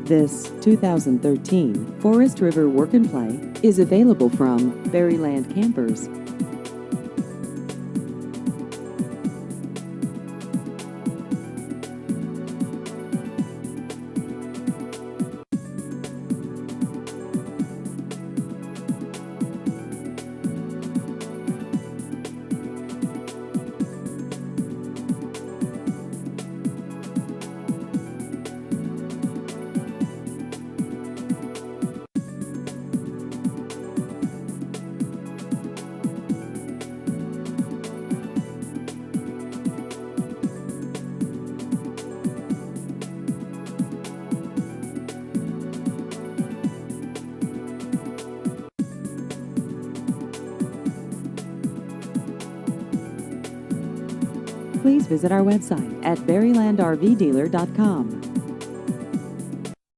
This 2013 Forest River Work and Play is available from Berryland Campers. Please visit our website at berrylandrvdealer.com.